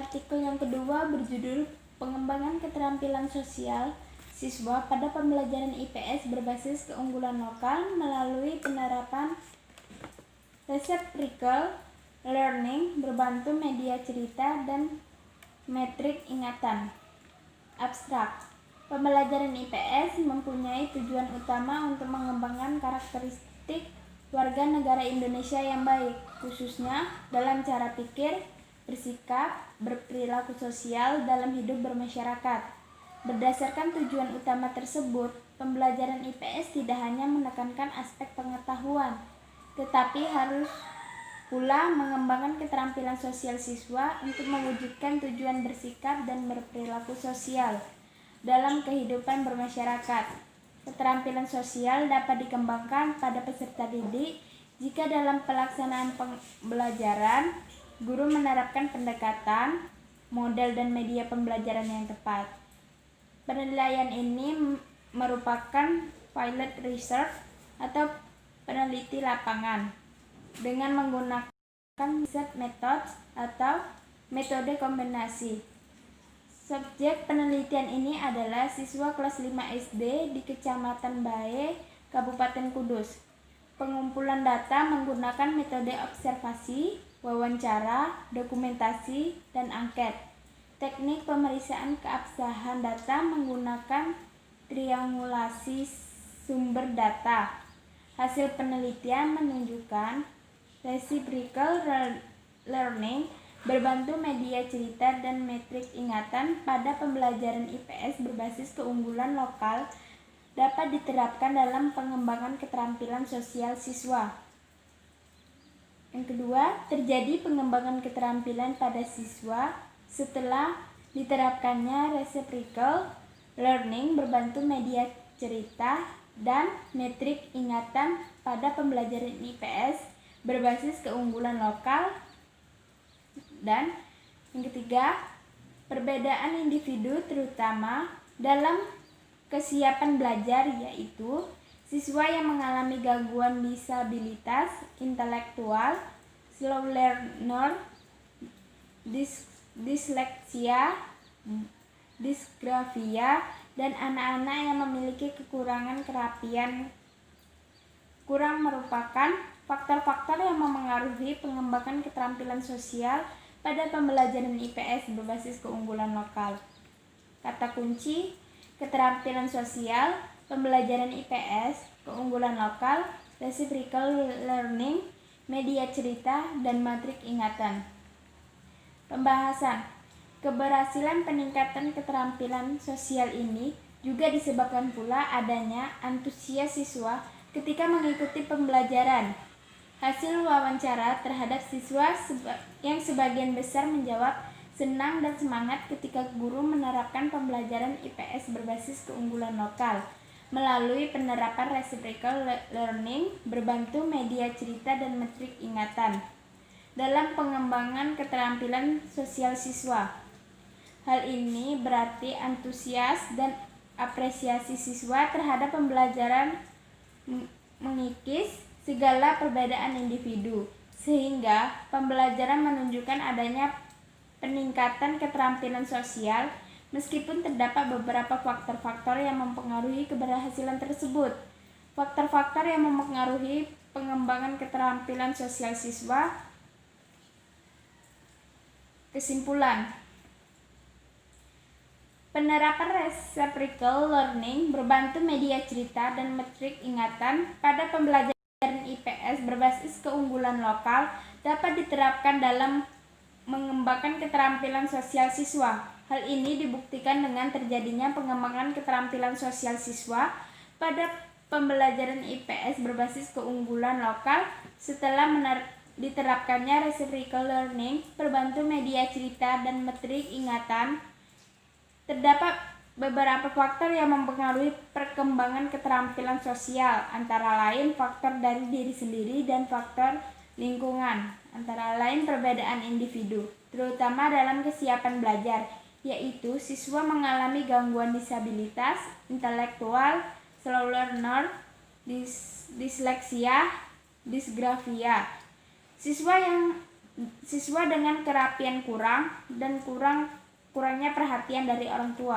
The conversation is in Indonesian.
artikel yang kedua berjudul Pengembangan Keterampilan Sosial Siswa pada Pembelajaran IPS Berbasis Keunggulan Lokal melalui penerapan reciprocal learning berbantu media cerita dan metrik ingatan. Abstrak. Pembelajaran IPS mempunyai tujuan utama untuk mengembangkan karakteristik warga negara Indonesia yang baik, khususnya dalam cara pikir, bersikap, berperilaku sosial dalam hidup bermasyarakat. Berdasarkan tujuan utama tersebut, pembelajaran IPS tidak hanya menekankan aspek pengetahuan, tetapi harus pula mengembangkan keterampilan sosial siswa untuk mewujudkan tujuan bersikap dan berperilaku sosial dalam kehidupan bermasyarakat. Keterampilan sosial dapat dikembangkan pada peserta didik jika dalam pelaksanaan pembelajaran guru menerapkan pendekatan, model dan media pembelajaran yang tepat. Penilaian ini merupakan pilot research atau peneliti lapangan dengan menggunakan mixed methods atau metode kombinasi. Subjek penelitian ini adalah siswa kelas 5 SD di Kecamatan Bae, Kabupaten Kudus. Pengumpulan data menggunakan metode observasi, wawancara, dokumentasi, dan angket. Teknik pemeriksaan keabsahan data menggunakan triangulasi sumber data. Hasil penelitian menunjukkan reciprocal learning berbantu media cerita dan metrik ingatan pada pembelajaran IPS berbasis keunggulan lokal dapat diterapkan dalam pengembangan keterampilan sosial siswa. Yang kedua, terjadi pengembangan keterampilan pada siswa setelah diterapkannya reciprocal learning berbantu media cerita dan metrik ingatan pada pembelajaran IPS berbasis keunggulan lokal. Dan yang ketiga, perbedaan individu terutama dalam kesiapan belajar, yaitu siswa yang mengalami gangguan disabilitas intelektual, slow learner, disleksia, disgrafia, dan anak-anak yang memiliki kekurangan kerapian kurang merupakan faktor-faktor yang memengaruhi pengembangan keterampilan sosial pada pembelajaran IPS berbasis keunggulan lokal. Kata kunci: keterampilan sosial, pembelajaran IPS, keunggulan lokal, reciprocal learning, media cerita, dan matrik ingatan. Pembahasan. Keberhasilan peningkatan keterampilan sosial ini juga disebabkan pula adanya antusias siswa ketika mengikuti pembelajaran. Hasil wawancara terhadap siswa yang sebagian besar menjawab senang dan semangat ketika guru menerapkan pembelajaran IPS berbasis keunggulan lokal melalui penerapan reciprocal learning berbantu media cerita dan metrik ingatan dalam pengembangan keterampilan sosial siswa. Hal ini berarti antusias dan apresiasi siswa terhadap pembelajaran mengikis segala perbedaan individu, sehingga pembelajaran menunjukkan adanya peningkatan keterampilan sosial meskipun terdapat beberapa faktor-faktor yang mempengaruhi keberhasilan tersebut. Faktor-faktor yang mempengaruhi pengembangan keterampilan sosial siswa. Kesimpulan. Penerapan reciprocal learning berbantu media cerita dan metrik ingatan pada pembelajaran IPS berbasis keunggulan lokal dapat diterapkan dalam mengembangkan keterampilan sosial siswa. Hal ini dibuktikan dengan terjadinya pengembangan keterampilan sosial siswa pada pembelajaran IPS berbasis keunggulan lokal setelah diterapkannya reciprocal learning berbantu media cerita dan metrik ingatan. Terdapat beberapa faktor yang mempengaruhi perkembangan keterampilan sosial, antara lain faktor dari diri sendiri dan faktor lingkungan, antara lain perbedaan individu, terutama dalam kesiapan belajar, yaitu siswa mengalami gangguan disabilitas intelektual, slow learner, disleksia, disgrafia. Siswa yang siswa dengan kerapian kurang dan kurangnya perhatian dari orang tua.